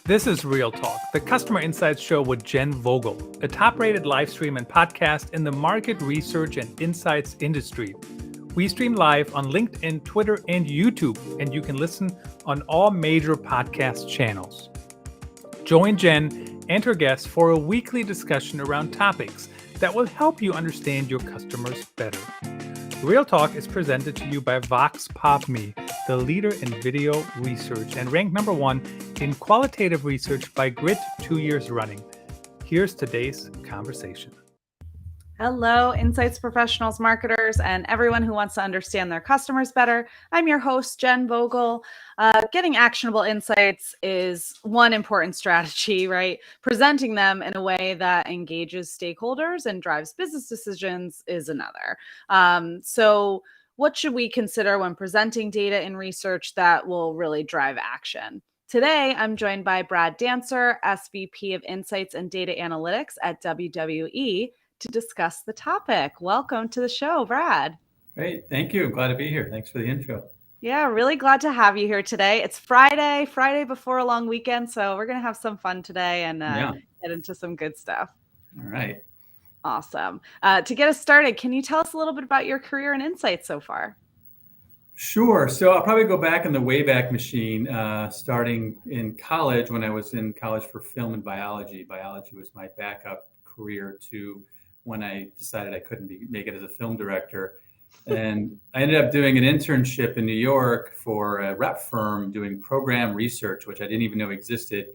This is Real Talk, the Customer Insights Show with Jenn Vogel, a top-rated live stream and podcast in the market research and insights industry. We stream live on LinkedIn, Twitter, and YouTube, and you can listen on all major podcast channels. Join Jenn and her guests for a weekly discussion around topics that will help you understand your customers better. Real Talk is presented to you by VoxPopMe, the leader in video research and ranked number 1 in qualitative research by Grit 2 years running. Here's today's conversation. Hello, insights professionals, marketers, and everyone who wants to understand their customers better. I'm your host, Jenn Vogel. Getting actionable insights is one important strategy, right? Presenting them in a way that engages stakeholders and drives business decisions is another. So what should we consider when presenting data in research that will really drive action? Today, I'm joined by Brad Dancer, SVP of Insights and Data Analytics at WWE, to discuss the topic. Welcome to the show, Brad. Great. Thank you. Glad to be here. Thanks for the intro. Yeah, really glad to have you here today. It's Friday before a long weekend, so we're going to have some fun today and get into some good stuff. All right. Awesome. To get us started, can you tell us a little bit about your career and insights so far? Sure. So I'll probably go back in the Wayback Machine, starting in college when I was in college for film and biology. Biology was my backup career to when I decided I couldn't make it as a film director. And I ended up doing an internship in New York for a rep firm doing program research, which I didn't even know existed,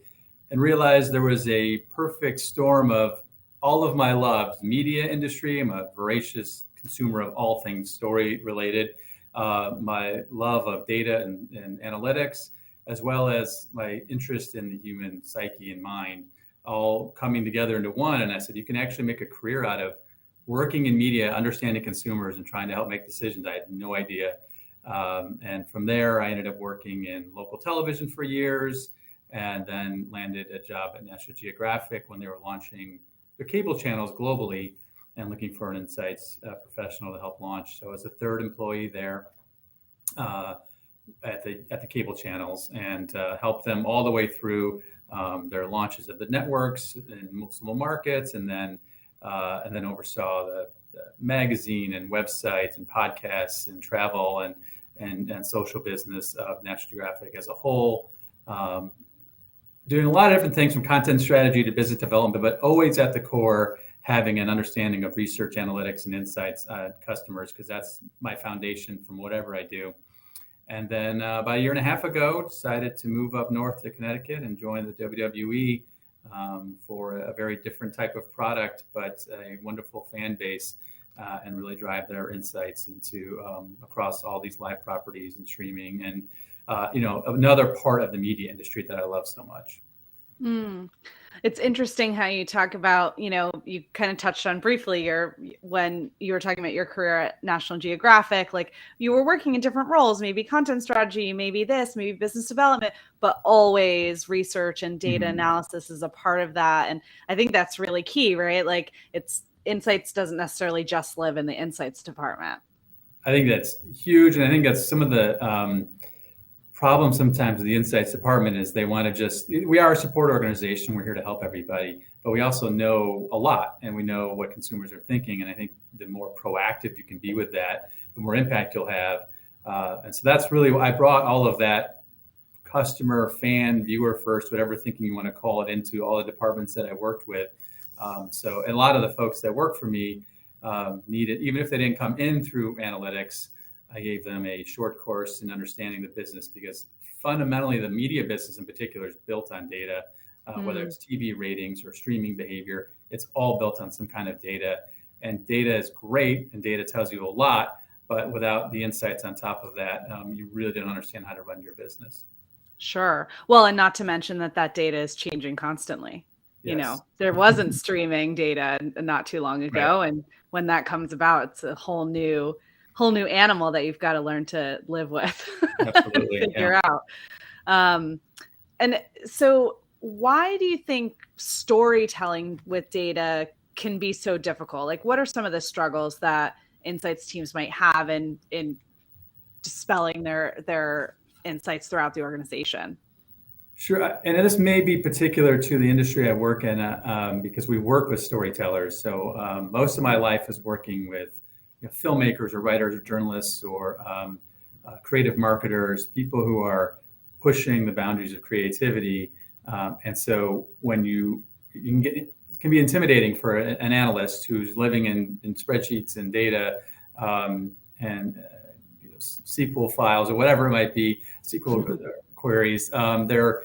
and realized there was a perfect storm of all of my loves. Media industry, I'm a voracious consumer of all things story related. My love of data and analytics, as well as my interest in the human psyche and mind, all coming together into one. And I said, you can actually make a career out of working in media, understanding consumers and trying to help make decisions. I had no idea. And from there, I ended up working in local television for years and then landed a job at National Geographic when they were launching their cable channels globally and looking for an insights professional to help launch. So I was the third employee there at the cable channels and helped them all the way through their launches of the networks in multiple markets, and then oversaw the magazine and websites and podcasts and travel and social business of National Geographic as a whole. Doing a lot of different things from content strategy to business development, but always at the core having an understanding of research, analytics, and insights customers, because that's my foundation from whatever I do. And then about a year and a half ago, decided to move up north to Connecticut and join the WWE for a very different type of product, but a wonderful fan base, and really drive their insights into across all these live properties and streaming and another part of the media industry that I love so much. It's interesting how you talk about, you kind of touched on briefly when you were talking about your career at National Geographic, like you were working in different roles, maybe content strategy, maybe business development, but always research and data analysis is a part of that. And I think that's really key, right? Like insights doesn't necessarily just live in the insights department. I think that's huge. And I think that's some of the problem sometimes with the insights department is they want to we are a support organization. We're here to help everybody, but we also know a lot and we know what consumers are thinking. And I think the more proactive you can be with that, the more impact you'll have. And so that's really why I brought all of that customer, fan, viewer first, whatever thinking you want to call it, into all the departments that I worked with. So a lot of the folks that work for me needed, even if they didn't come in through analytics, I gave them a short course in understanding the business, because fundamentally the media business in particular is built on data, whether it's TV ratings or streaming behavior. It's all built on some kind of data, and data is great and data tells you a lot, but without the insights on top of that, you really don't understand how to run your business. Sure. Well, and not to mention that data is changing constantly. Yes. There wasn't streaming data not too long ago. Right. And when that comes about, it's a whole new animal that you've got to learn to live with. Absolutely. Figure out. And so why do you think storytelling with data can be so difficult? Like, what are some of the struggles that insights teams might have in dispelling their insights throughout the organization? Sure. And this may be particular to the industry I work in because we work with storytellers. So most of my life is working with filmmakers or writers or journalists or creative marketers, people who are pushing the boundaries of creativity. And so when you can get, it can be intimidating for an analyst who's living in spreadsheets and data and SQL files or whatever it might be, SQL queries. They're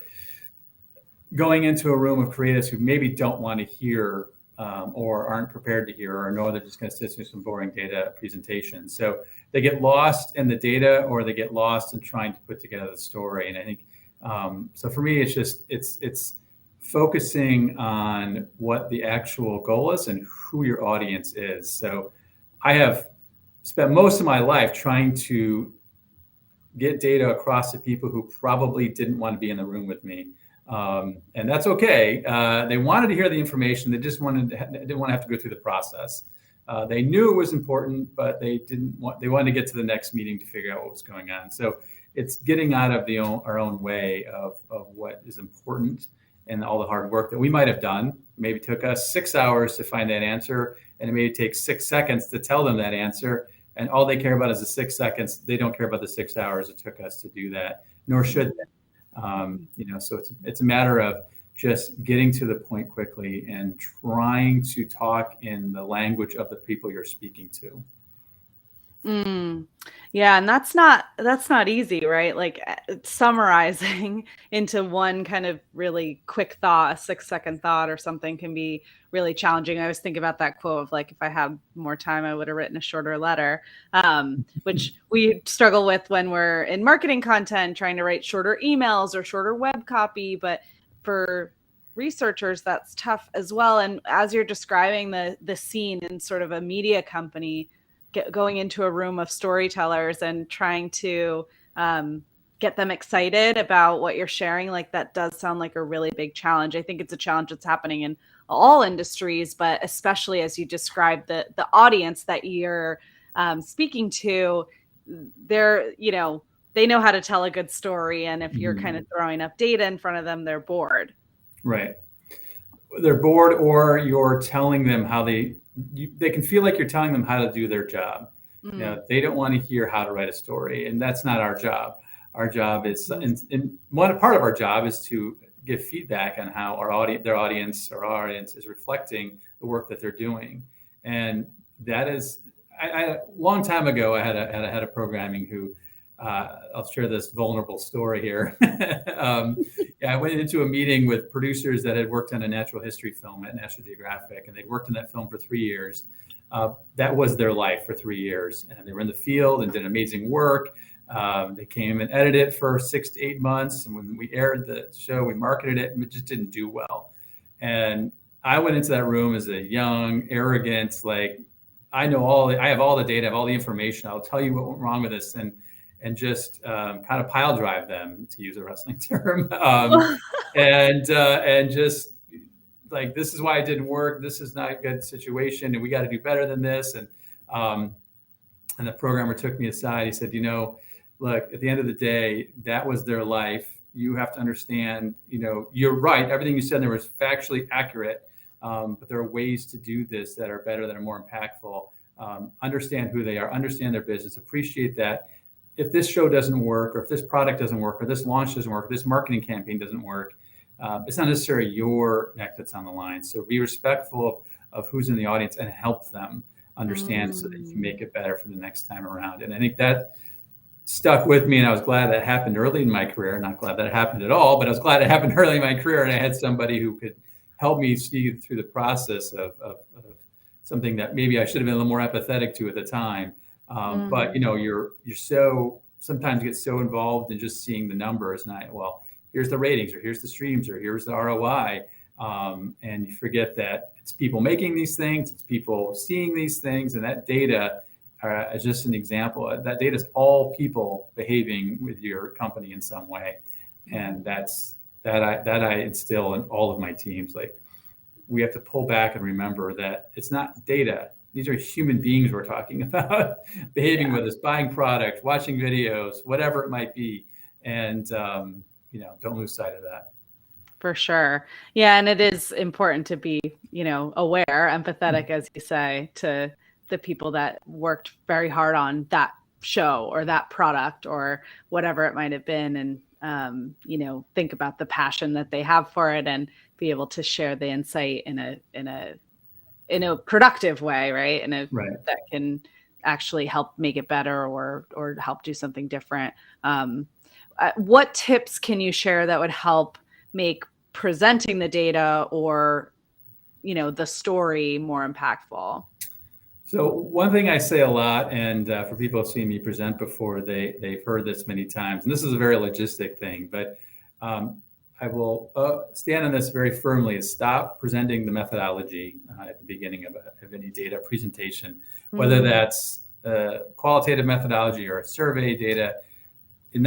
going into a room of creatives who maybe don't want to hear or aren't prepared to hear or know they're just going to sit through some boring data presentation. So they get lost in the data or they get lost in trying to put together the story. And I think, so for me, it's focusing on what the actual goal is and who your audience is. So I have spent most of my life trying to get data across to people who probably didn't want to be in the room with me. And that's okay. They wanted to hear the information. They just didn't want to have to go through the process. They knew it was important, but they wanted to get to the next meeting to figure out what was going on. So it's getting out of our own way of what is important and all the hard work that we might have done. Maybe took us 6 hours to find that answer, and it may take 6 seconds to tell them that answer. And all they care about is the 6 seconds. They don't care about the 6 hours it took us to do that, nor should they. So it's a matter of just getting to the point quickly and trying to talk in the language of the people you're speaking to. Yeah, and that's not easy, right? Like summarizing into one kind of really quick thought, a 6-second thought or something can be really challenging. I always think about that quote of like, if I had more time, I would have written a shorter letter, which we struggle with when we're in marketing content, trying to write shorter emails or shorter web copy. But for researchers, that's tough as well. And as you're describing the scene in sort of a media company, going into a room of storytellers and trying to get them excited about what you're sharing, like that does sound like a really big challenge. I think it's a challenge that's happening in all industries, but especially as you describe the audience that you're speaking to, they know how to tell a good story. And if you're kind of throwing up data in front of them, they're bored. Right. They're bored, or you're telling them how they can feel like you're telling them how to do their job. They don't want to hear how to write a story, and that's not our job. Our job is, and one part of our job is to give feedback on how our audience is reflecting the work that they're doing. And that is, a long time ago, I had a head of programming who, I'll share this vulnerable story here. I went into a meeting with producers that had worked on a natural history film at National Geographic, and they'd worked on that film for 3 years. That was their life for 3 years. And they were in the field and did amazing work. They came and edited it for 6 to 8 months. And when we aired the show, we marketed it, and it just didn't do well. And I went into that room as a young, arrogant, like, I have all the data, I have all the information. I'll tell you what went wrong with this. And just kind of pile drive them, to use a wrestling term, and just like, this is why it didn't work. This is not a good situation, and we got to do better than this. And the programmer took me aside. He said, look, at the end of the day, that was their life. You have to understand, you're right. Everything you said there was factually accurate, but there are ways to do this that are better, that are more impactful. Understand who they are, understand their business, appreciate that. If this show doesn't work, or if this product doesn't work, or this launch doesn't work, or this marketing campaign doesn't work, it's not necessarily your neck that's on the line. So be respectful of who's in the audience and help them understand so that you can make it better for the next time around. And I think that stuck with me, and I was glad that happened early in my career. Not glad that it happened at all, but I was glad it happened early in my career, and I had somebody who could help me see through the process of something that maybe I should have been a little more empathetic to at the time. But you're so sometimes get so involved in just seeing the numbers, and here's the ratings, or here's the streams, or here's the ROI, and you forget that it's people making these things, it's people seeing these things, and that data is just an example. That data is all people behaving with your company in some way, and that I instill in all of my teams. Like, we have to pull back and remember that it's not data. These are human beings we're talking about, behaving with us, buying products, watching videos, whatever it might be. And don't lose sight of that. For sure. Yeah. And it is important to be, aware, empathetic, as you say, to the people that worked very hard on that show or that product or whatever it might have been. And, think about the passion that they have for it and be able to share the insight in a productive way, right? That can actually help make it better or help do something different. What tips can you share that would help make presenting the data or, the story more impactful? So one thing I say a lot, and for people who've seen me present before, they've heard this many times, and this is a very logistic thing, but I will stand on this very firmly, is stop presenting the methodology at the beginning of any data presentation, whether that's qualitative methodology or a survey data. And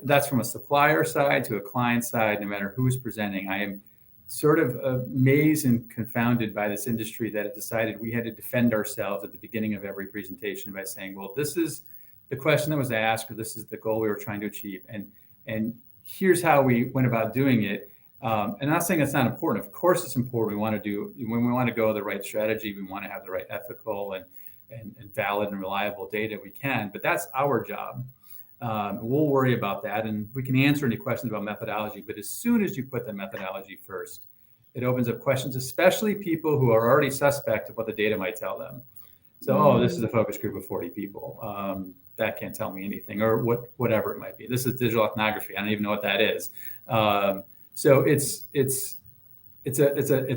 that's from a supplier side to a client side, no matter who's presenting. I am sort of amazed and confounded by this industry that it decided we had to defend ourselves at the beginning of every presentation by saying, well, this is the question that was asked, or this is the goal we were trying to achieve. And here's how we went about doing it. And I'm not saying it's not important. Of course it's important. When we want to go the right strategy, we want to have the right ethical and valid and reliable data we can, but that's our job. We'll worry about that, and we can answer any questions about methodology. But as soon as you put the methodology first, it opens up questions, especially people who are already suspect of what the data might tell them. So, this is a focus group of 40 people. That can't tell me anything, or whatever it might be. This is digital ethnography. I don't even know what that is. So it's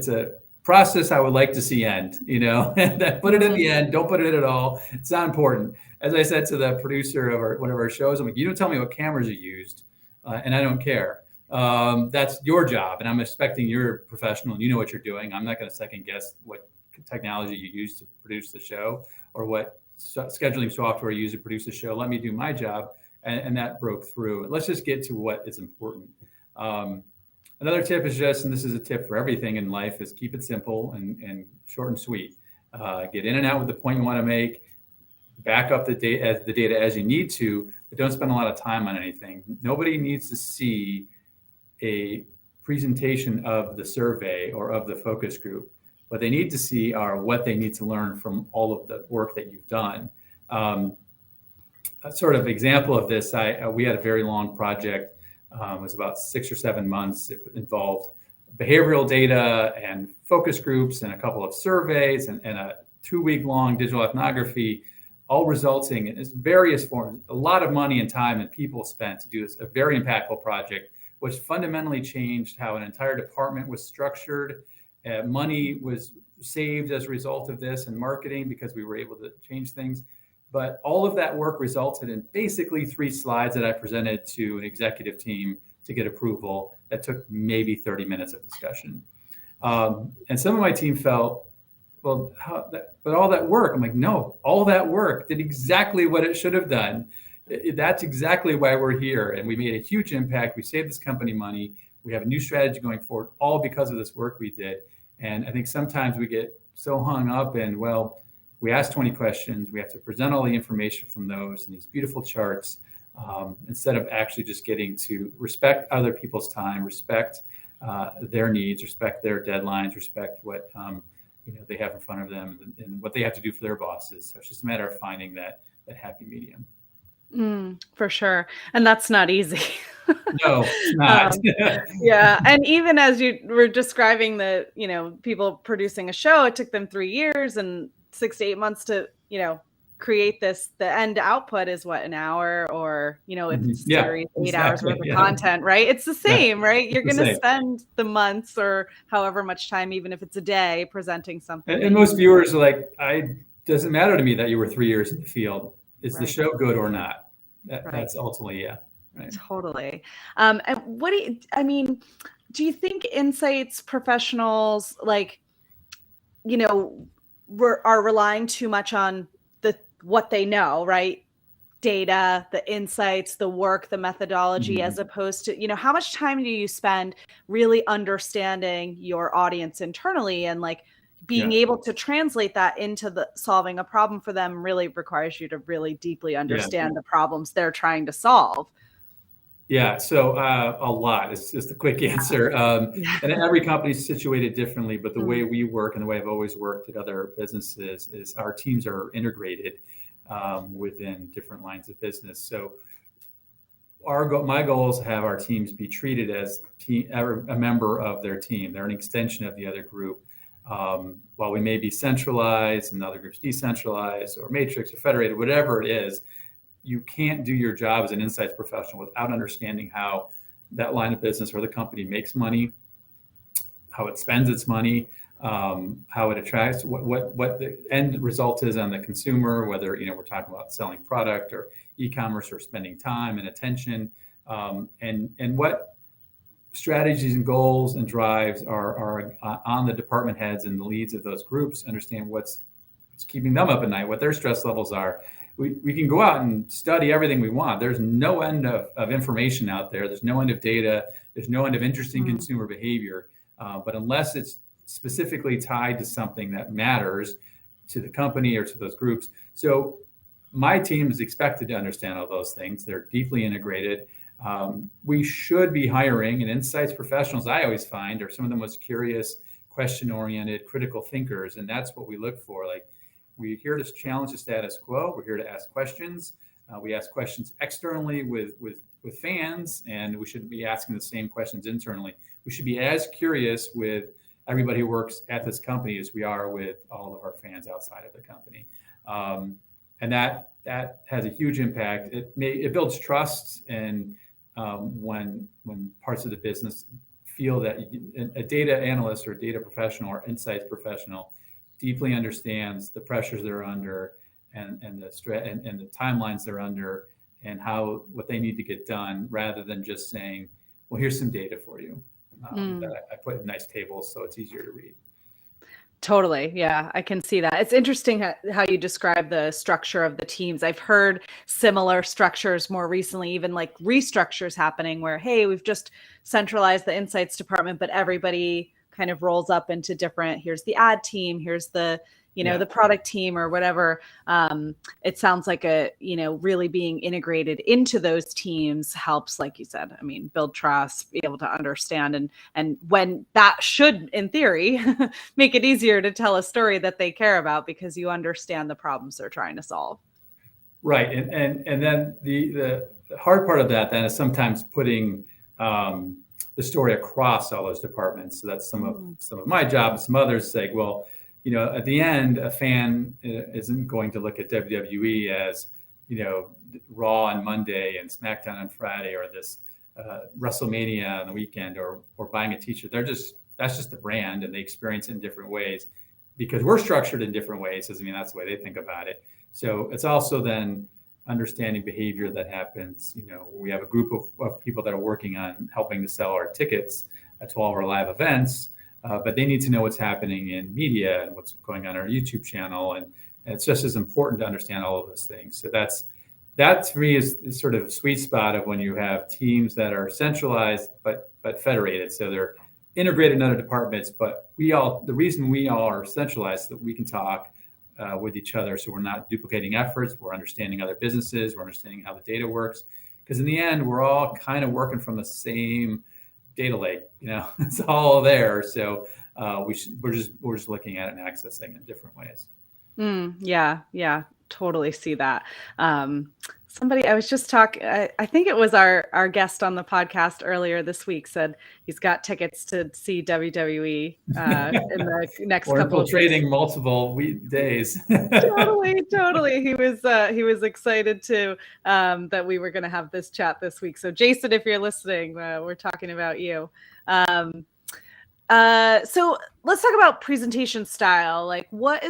a process I would like to see end, put it in the end, don't put it in at all. It's not important. As I said to the producer of one of our shows, I'm like, you don't tell me what cameras you used, and I don't care. That's your job, and I'm expecting you're professional and you know what you're doing. I'm not going to second guess what technology you use to produce the show or what scheduling software you use to produce the show. Let me do my job, and that broke through. Let's just get to what is important. Another tip is and this is a tip for everything in life, is keep it simple and short and sweet. Get in and out with the point you want to make. Back up the data as you need to, but don't spend a lot of time on anything. Nobody needs to see a presentation of the survey or of the focus group. What they need to see are what they need to learn from all of the work that you've done. A sort of example of this, we had a very long project. It was about 6 or 7 months. It involved behavioral data and focus groups and a couple of surveys and a 2-week long digital ethnography, all resulting in various forms, a lot of money and time and people spent to do this, a very impactful project, which fundamentally changed how an entire department was structured. Money was saved as a result of this, and marketing, because we were able to change things. But all of that work resulted in basically 3 slides that I presented to an executive team to get approval that took maybe 30 minutes of discussion. And some of my team felt, well, but all that work, I'm like, no, all that work did exactly what it should have done. That's exactly why we're here. And we made a huge impact. We saved this company money. We have a new strategy going forward, all because of this work we did. And I think sometimes we get so hung up in, well, we asked 20 questions. We have to present all the information from those and these beautiful charts, instead of actually just getting to respect other people's time, respect their needs, respect their deadlines, respect what they have in front of them and what they have to do for their bosses. So it's just a matter of finding that happy medium. For sure. And that's not easy. No, it's not. Yeah. And even as you were describing the, people producing a show, it took them 3 years and 6 to 8 months to, create this. The end output is what, an hour, or, if it's series, 8 hours worth of content, right? It's the same, right? You're going to spend the months or however much time, even if it's a day, presenting something. And most viewers are like, doesn't matter to me that you were 3 years in the field. Is the show good or not? That's ultimately, right. Totally. And what do you think insights professionals are relying too much on what they know, right? Data, the insights, the work, the methodology, as opposed to, how much time do you spend really understanding your audience internally, and being able to translate that into solving a problem for them really requires you to really deeply understand the problems they're trying to solve. Yeah, so a lot is just a quick answer. Yeah. And every company is situated differently, but the way Mm, we work and the way I've always worked at other businesses is our teams are integrated within different lines of business. So my goal is to have our teams be treated as a member of their team. They're an extension of the other group. While we may be centralized and other groups decentralized or matrix or federated, whatever it is, you can't do your job as an insights professional without understanding how that line of business or the company makes money, how it spends its money, how it attracts, what the end result is on the consumer, whether we're talking about selling product or e-commerce or spending time and attention, and what strategies and goals and drives are on the department heads and the leads of those groups. Understand what's keeping them up at night, what their stress levels are. We can go out and study everything we want. There's no end of information out there. There's no end of data. There's no end of interesting consumer behavior. But unless it's specifically tied to something that matters to the company or to those groups. So my team is expected to understand all those things. They're deeply integrated. We should be hiring, and insights professionals, I always find, are some of the most curious, question-oriented, critical thinkers. And that's what we look for. Like, we're here to challenge the status quo. We're here to ask questions. We ask questions externally with fans, and we shouldn't be asking the same questions internally. We should be as curious with everybody who works at this company as we are with all of our fans outside of the company. And that has a huge impact. It builds trust, and when parts of the business feel that a data analyst or a data professional or insights professional deeply understands the pressures they're under and the timelines they're under and what they need to get done, rather than just saying, well, here's some data for you that I put in nice tables so it's easier to read. Totally. Yeah, I can see that. It's interesting how you describe the structure of the teams. I've heard similar structures more recently, even like restructures happening where, hey, we've just centralized the insights department, but everybody kind of rolls up into different, here's the ad team, here's the, the product team or whatever. It sounds like really being integrated into those teams helps, like you said, build trust, be able to understand. And when that should, in theory, make it easier to tell a story that they care about because you understand the problems they're trying to solve. Right. And then the hard part of that then is sometimes putting the story across all those departments. So that's some of my job, and some others say, well, at the end, a fan isn't going to look at WWE as, Raw on Monday and SmackDown on Friday, or this WrestleMania on the weekend, or buying a t-shirt. That's just the brand, and they experience it in different ways because we're structured in different ways. Doesn't mean that's the way they think about it. So it's also then understanding behavior that happens. We have a group of people that are working on helping to sell our tickets to all of our live events. But they need to know what's happening in media and what's going on our YouTube channel. And it's just as important to understand all of those things. So that for me is sort of a sweet spot of when you have teams that are centralized, but federated. So they're integrated in other departments, but the reason we all are centralized is that we can talk with each other. So we're not duplicating efforts. We're understanding other businesses. We're understanding how the data works. Because in the end, we're all kind of working from the same data lake, it's all there. So we're just looking at it and accessing it in different ways. Yeah, totally see that. Somebody I was just talking, I think it was our guest on the podcast earlier this week said he's got tickets to see WWE in the next couple of days. Trading multiple days. Totally. He was excited to that we were going to have this chat this week. So Jason, if you're listening, we're talking about you. So let's talk about presentation style. Like, what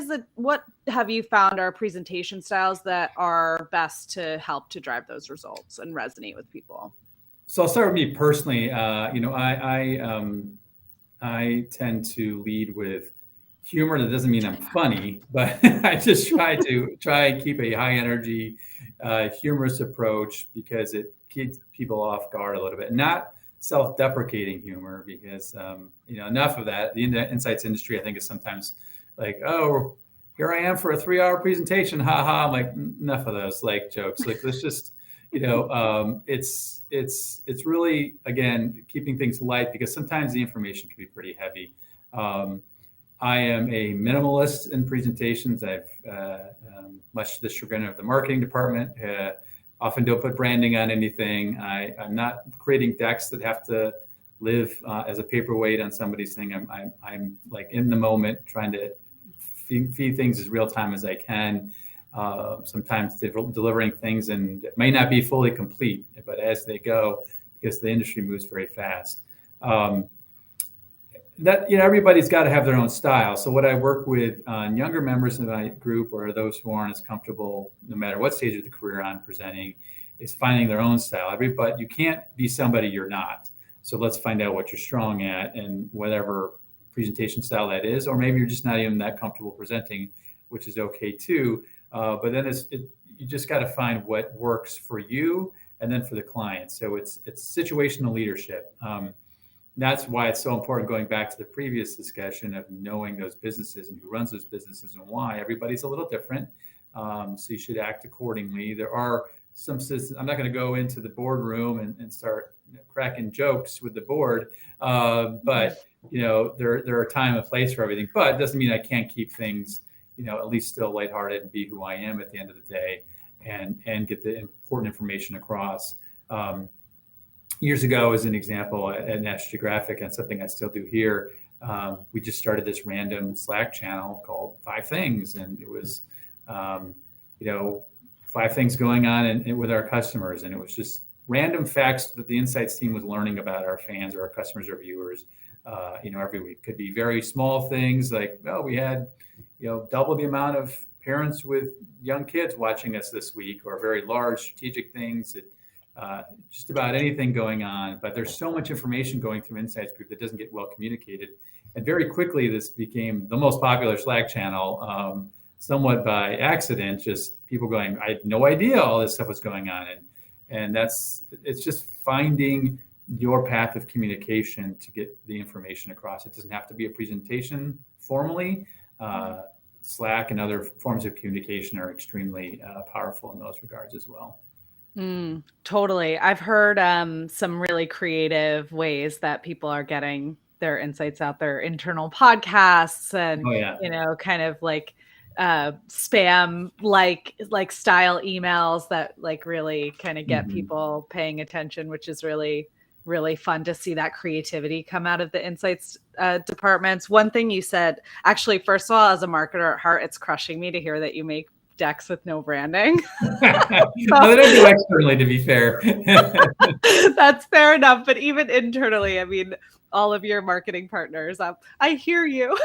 have you found are presentation styles that are best to help to drive those results and resonate with people? So I'll start with me personally. I tend to lead with humor. That doesn't mean I'm funny, but I just try and keep a high energy, humorous approach because it keeps people off guard a little bit. Not self-deprecating humor, because enough of that. The insights industry, I think, is sometimes like, oh, here I am for a 3-hour presentation, ha ha. I'm like, enough of those like jokes. Like, let's just It's really, again, keeping things light, because sometimes the information can be pretty heavy. I am a minimalist in presentations. I've much to the chagrin of the marketing department, often don't put branding on anything. I'm not creating decks that have to live as a paperweight on somebody's thing. I'm like in the moment, trying to feed things as real time as I can. Sometimes delivering things and it may not be fully complete, but as they go, because the industry moves very fast. Everybody's got to have their own style. So what I work with on younger members of my group, or those who aren't as comfortable, no matter what stage of the career on presenting, is finding their own style. But you can't be somebody you're not. So let's find out what you're strong at and whatever presentation style that is, or maybe you're just not even that comfortable presenting, which is okay too. But then you just got to find what works for you and then for the client. So it's situational leadership. That's why it's so important, going back to the previous discussion, of knowing those businesses and who runs those businesses and why. Everybody's a little different. So you should act accordingly. There are some systems. I'm not going to go into the boardroom and start cracking jokes with the board. But there are time and place for everything, but it doesn't mean I can't keep things, at least still lighthearted and be who I am at the end of the day, and get the important information across. Years ago, as an example, at National Geographic, and something I still do here, we just started this random Slack channel called 5 Things. And it was, 5 things going on with our customers. And it was just random facts that the insights team was learning about our fans or our customers or viewers, every week. Could be very small things like, we had, double the amount of parents with young kids watching us this week, or very large strategic things that, just about anything going on. But there's so much information going through Insights Group that doesn't get well communicated. And very quickly, this became the most popular Slack channel, somewhat by accident, just people going, I had no idea all this stuff was going on. And it's just finding your path of communication to get the information across. It doesn't have to be a presentation formally. Slack and other forms of communication are extremely powerful in those regards as well. Totally. I've heard some really creative ways that people are getting their insights out there, internal podcasts and, kind of like spam like style emails that like really kind of get people paying attention, which is really, really fun to see that creativity come out of the insights departments. One thing you said, actually, first of all, as a marketer at heart, it's crushing me to hear that you make decks with no branding. No, they don't do externally, to be fair. That's fair enough. But even internally, I mean, all of your marketing partners, I hear you.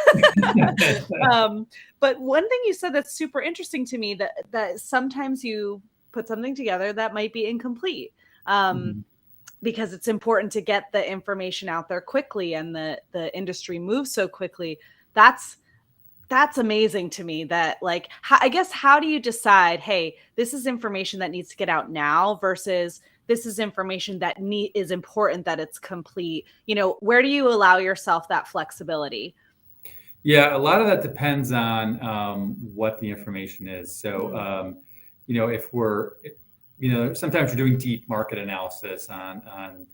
But one thing you said that's super interesting to me, that sometimes you put something together that might be incomplete. Because it's important to get the information out there quickly, and the industry moves so quickly. That's amazing to me. That, like, I guess, how do you decide, hey, this is information that needs to get out now versus this is information that is important that it's complete? Where do you allow yourself that flexibility? Yeah, a lot of that depends on what the information is. So, if we're, sometimes we're doing deep market analysis on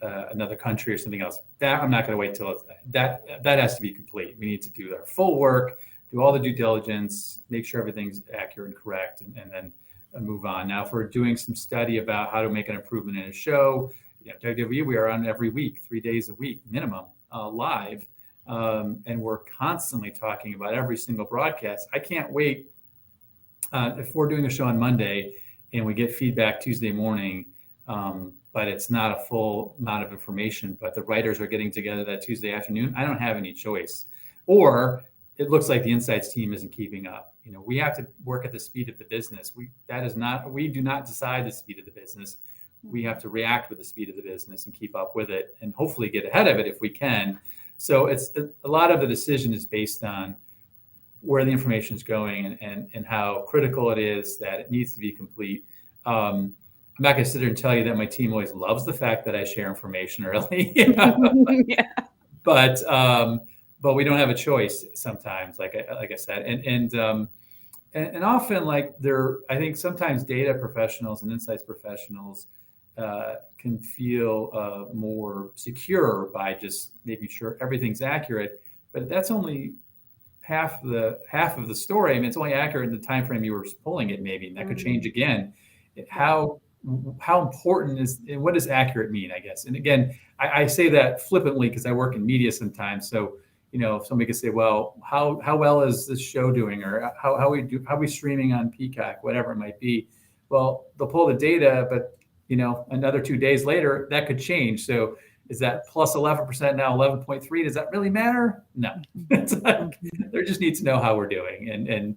another country or something else, that I'm not going to wait till that has to be complete. We need to do our full work, do all the due diligence, make sure everything's accurate and correct, and then move on. Now, if we're doing some study about how to make an improvement in a show, WWE, we are on every week, 3 days a week minimum, live, and we're constantly talking about every single broadcast. I can't wait if we're doing a show on Monday and we get feedback Tuesday morning, but it's not a full amount of information, but the writers are getting together that Tuesday afternoon. I don't have any choice. Or it looks like the insights team isn't keeping up. We have to work at the speed of the business. We do not decide the speed of the business. We have to react with the speed of the business and keep up with it, and hopefully get ahead of it if we can. So it's a lot of the decision is based on where the information is going and how critical it is that it needs to be complete. I'm not going to sit there and tell you that my team always loves the fact that I share information early. Yeah. But we don't have a choice sometimes, like I said. And and often like I think sometimes data professionals and insights professionals can feel more secure by just making sure everything's accurate, but that's only half of the story. I mean, it's only accurate in the time frame you were pulling it, maybe, and that could change again. How important is, and what does accurate mean, I guess? And again, I say that flippantly because I work in media sometimes. So, if somebody could say, well, how well is this show doing, or how we streaming on Peacock, whatever it might be. Well, they'll pull the data, but another 2 days later, that could change. So is that plus 11% now 11.3? Does that really matter? No. They just need to know how we're doing, and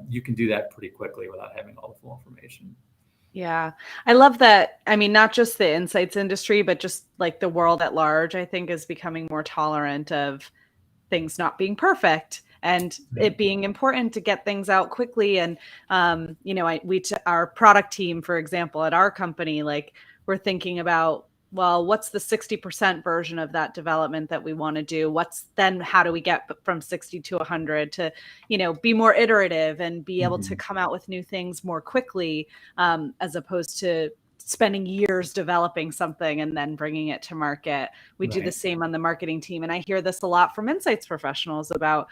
you can do that pretty quickly without having all the full information. Yeah, I love that. I mean, not just the insights industry, but just like the world at large, I think is becoming more tolerant of things not being perfect and it being important to get things out quickly. And, our product team, for example, at our company, like we're thinking about, well, what's the 60% version of that development that we want to do? How do we get from 60 to 100 to, be more iterative and be able to come out with new things more quickly, as opposed to spending years developing something and then bringing it to market. We do the same on the marketing team. And I hear this a lot from insights professionals about,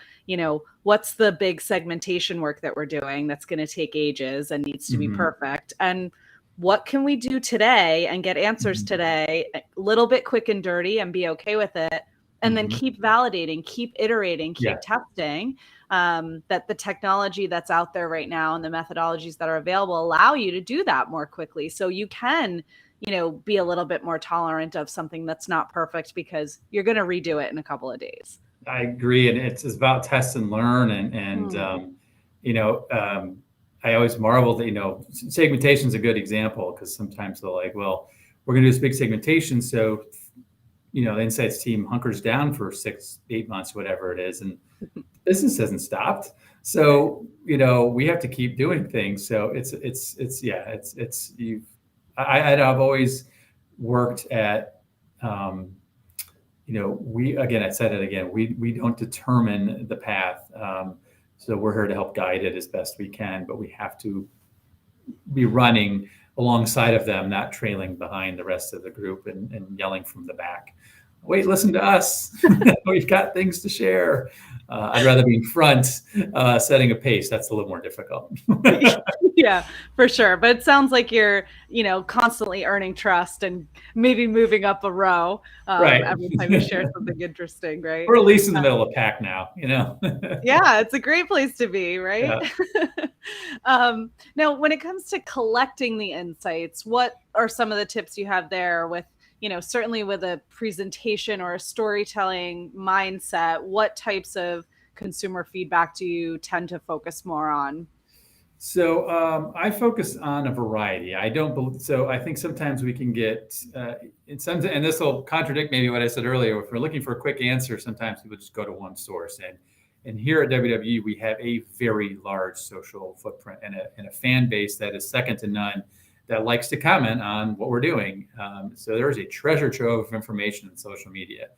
what's the big segmentation work that we're doing that's going to take ages and needs to be perfect. And what can we do today and get answers today, a little bit quick and dirty, and be okay with it? And then keep validating, keep iterating, keep testing, that the technology that's out there right now and the methodologies that are available allow you to do that more quickly. So you can, be a little bit more tolerant of something that's not perfect because you're going to redo it in a couple of days. I agree. And it's about test and learn. I always marvel that, segmentation is a good example, because sometimes they're like, well, we're going to do this big segmentation. So, the insights team hunkers down for 6-8 months, whatever it is. And business hasn't stopped. So, we have to keep doing things. So I've always worked at, I said it again, we don't determine the path. So we're here to help guide it as best we can, but we have to be running alongside of them, not trailing behind the rest of the group and yelling from the back. Wait, listen to us. We've got things to share. I'd rather be in front, setting a pace. That's a little more difficult. Yeah, for sure. But it sounds like you're, constantly earning trust and maybe moving up a row every time you share something interesting, right? We're at least in the middle of the pack now, Yeah, it's a great place to be, right? Yeah. Now, when it comes to collecting the insights, what are some of the tips you have there with, certainly with a presentation or a storytelling mindset? What types of consumer feedback do you tend to focus more on? So I focus on a variety. I think sometimes we can get, and this will contradict maybe what I said earlier. If we're looking for a quick answer, sometimes people just go to one source. And here at WWE, we have a very large social footprint and a fan base that is second to none, that likes to comment on what we're doing. So there is a treasure trove of information in social media,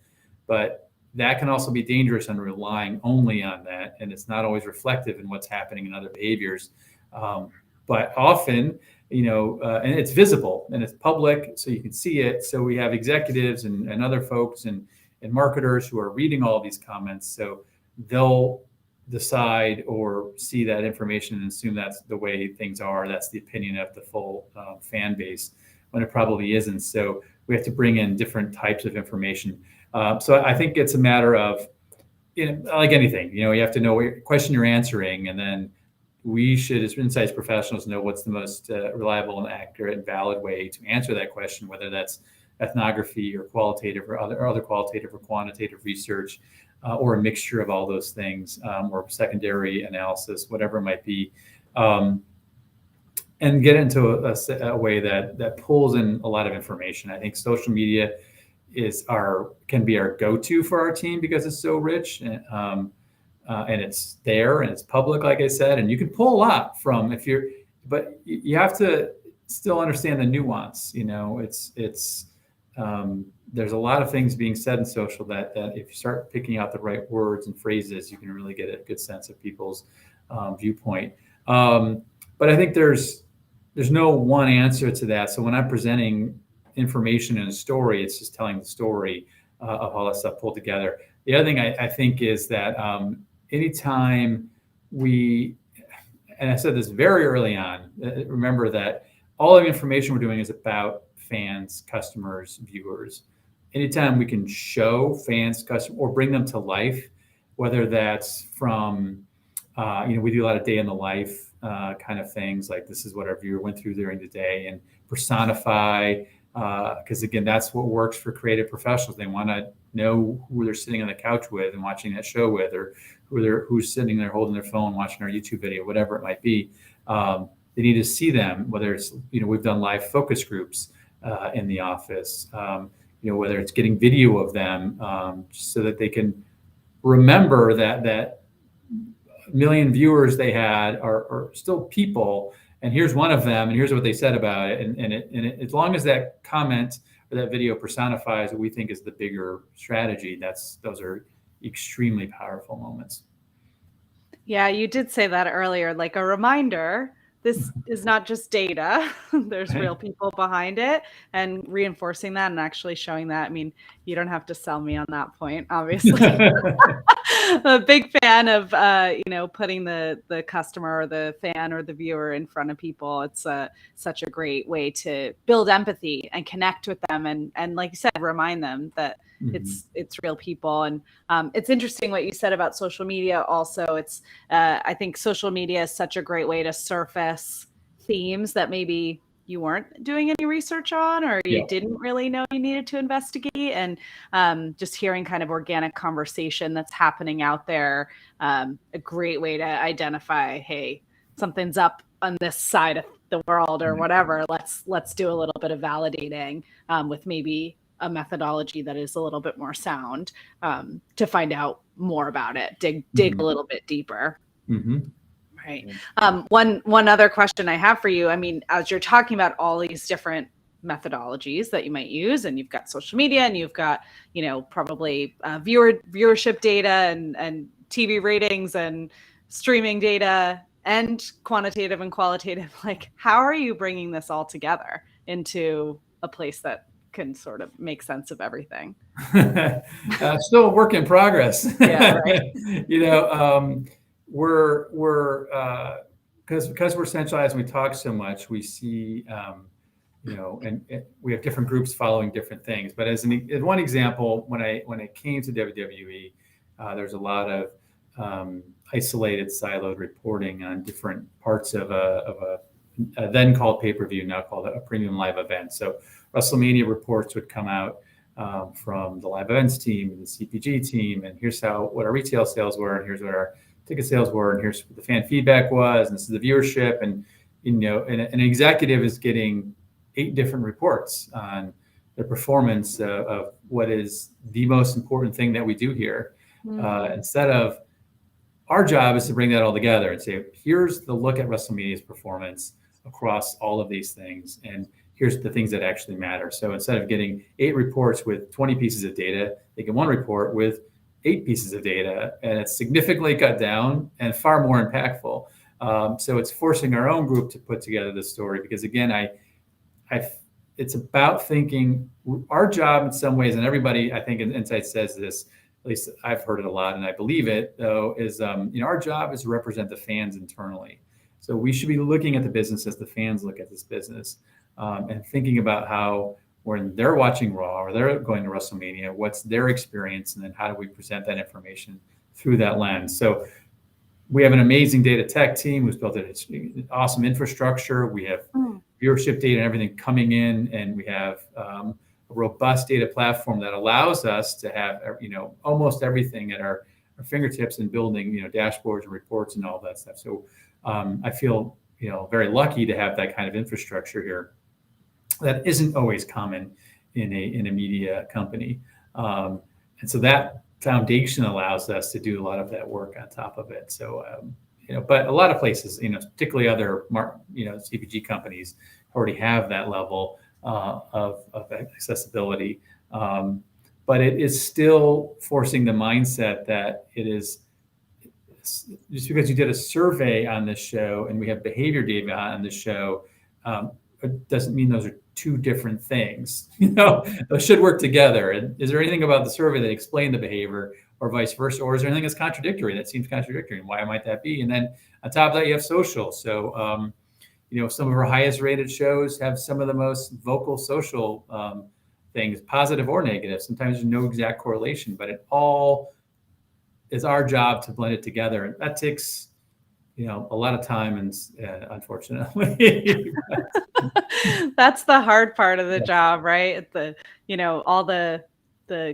but that can also be dangerous on relying only on that. And it's not always reflective in what's happening in other behaviors. But often, and it's visible and it's public, so you can see it. So we have executives and other folks and marketers who are reading all of these comments. So they'll decide or see that information and assume that's the way things are. That's the opinion of the full fan base, when it probably isn't. So we have to bring in different types of information. So I think it's a matter of, like anything, you have to know what question you're answering, and then we should, as insights professionals, know what's the most reliable and accurate and valid way to answer that question, whether that's ethnography or qualitative or other qualitative or quantitative research, or a mixture of all those things, or secondary analysis, whatever it might be, and get into a way that pulls in a lot of information. I think social media can be our go-to for our team because it's so rich, and it's there and it's public, like I said, and you can pull a lot from but you have to still understand the nuance. There's a lot of things being said in social that if you start picking out the right words and phrases, you can really get a good sense of people's viewpoint. But I think there's no one answer to that. So when I'm presenting information in a story, it's just telling the story of all that stuff pulled together. The other thing I think is that anytime and I said this very early on, remember that all of the information we're doing is about fans, customers, viewers. Anytime we can show fans, customers, or bring them to life, whether that's from, we do a lot of day in the life kind of things, like this is what our viewer went through during the day, and personify, because again, that's what works for creative professionals. They want to know who they're sitting on the couch with and watching that show with, or who's sitting there holding their phone, watching our YouTube video, whatever it might be. They need to see them, whether it's, we've done live focus groups in the office, whether it's getting video of them, so that they can remember that million viewers they had are still people, and here's one of them, and here's what they said about it. And as long as that comment or that video personifies what we think is the bigger strategy, those are extremely powerful moments. Yeah, you did say that earlier, like a reminder. This is not just data. There's real people behind it, and reinforcing that and actually showing that. I mean, you don't have to sell me on that point, obviously. A big fan of, putting the customer or the fan or the viewer in front of people. It's such a great way to build empathy and connect with them. And like you said, remind them that it's real people. And it's interesting what you said about social media. Also, it's I think social media is such a great way to surface themes that maybe you weren't doing any research on, or you didn't really know you needed to investigate. And just hearing kind of organic conversation that's happening out there, a great way to identify, hey, something's up on this side of the world or whatever. Let's do a little bit of validating with maybe a methodology that is a little bit more sound, to find out more about it, dig a little bit deeper. Right. One other question I have for you, I mean, as you're talking about all these different methodologies that you might use, and you've got social media, and you've got, probably viewership data and TV ratings and streaming data and quantitative and qualitative, like, how are you bringing this all together into a place that can sort of make sense of everything? Still a work in progress. Yeah, right. We're because we're centralized and we talk so much, we see, and we have different groups following different things. But as one example, when I came to WWE, there's a lot of isolated, siloed reporting on different parts of a then called pay-per-view, now called a premium live event. So WrestleMania reports would come out from the live events team and the CPG team, and here's what our retail sales were, and here's what our ticket sales were, and here's what the fan feedback was, and this is the viewership. And an executive is getting 8 different reports on the performance of what is the most important thing that we do here. Instead of, our job is to bring that all together and say, here's the look at WrestleMania's performance across all of these things, and here's the things that actually matter. So instead of getting 8 reports with 20 pieces of data, they get 1 report with 8 pieces of data, and it's significantly cut down and far more impactful. So it's forcing our own group to put together this story, because again, it's about thinking, our job in some ways, and everybody I think in Insight says this, at least I've heard it a lot and I believe it though, is our job is to represent the fans internally. So we should be looking at the business as the fans look at this business, and thinking about how, when they're watching Raw or they're going to WrestleMania, what's their experience, and then how do we present that information through that lens. So we have an amazing data tech team who's built an awesome infrastructure. We have viewership data and everything coming in, and we have a robust data platform that allows us to have almost everything at our fingertips, and building dashboards and reports and all that stuff. So I feel very lucky to have that kind of infrastructure here. That isn't always common in a media company, and so that foundation allows us to do a lot of that work on top of it. So but a lot of places, particularly other CPG companies, already have that level of accessibility, but it is still forcing the mindset that it is just because you did a survey on this show and we have behavior data on this show, it doesn't mean those are two different things. Those should work together. And is there anything about the survey that explained the behavior, or vice versa? Or is there anything that's contradictory, that seems contradictory? And why might that be? And then on top of that, you have social. So, some of our highest rated shows have some of the most vocal social things, positive or negative. Sometimes there's no exact correlation, but it all is our job to blend it together. And that takes, a lot of time, and unfortunately. That's the hard part of the job, right? All the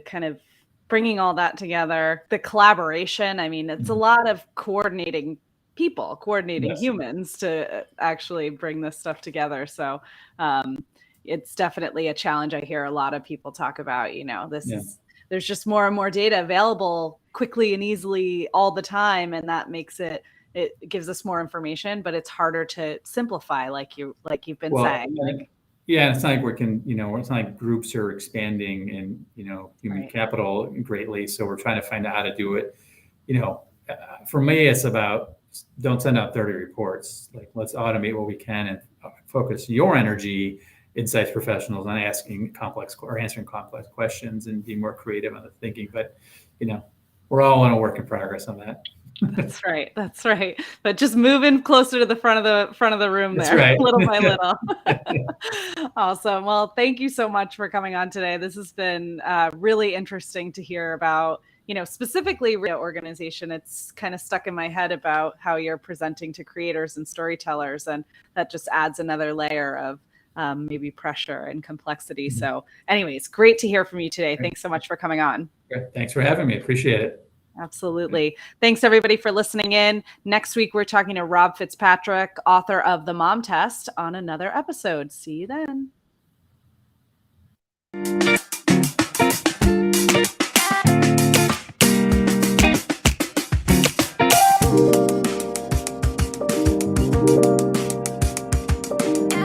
kind of bringing all that together, the collaboration. I mean, it's a lot of coordinating humans to actually bring this stuff together. So it's definitely a challenge. I hear a lot of people talk about, there's just more and more data available quickly and easily all the time. And that makes it gives us more information, but it's harder to simplify, like you've been saying. It's not like it's not like groups are expanding in, human capital greatly. So we're trying to find out how to do it. For me, it's about, don't send out 30 reports. Like, let's automate what we can and focus your energy, insights professionals, on answering complex questions and being more creative on the thinking. But, we're all on a work in progress on that. That's right. But just moving closer to the front of the room there, right. Little by little. Awesome. Well, thank you so much for coming on today. This has been really interesting to hear about, specifically organization. It's kind of stuck in my head about how you're presenting to creators and storytellers, and that just adds another layer of maybe pressure and complexity. So anyways, great to hear from you today. Thanks so much for coming on. Great. Thanks for having me. Appreciate it. Absolutely. Thanks everybody for listening in. Next week, we're talking to Rob Fitzpatrick, author of The Mom Test, on another episode. See you then.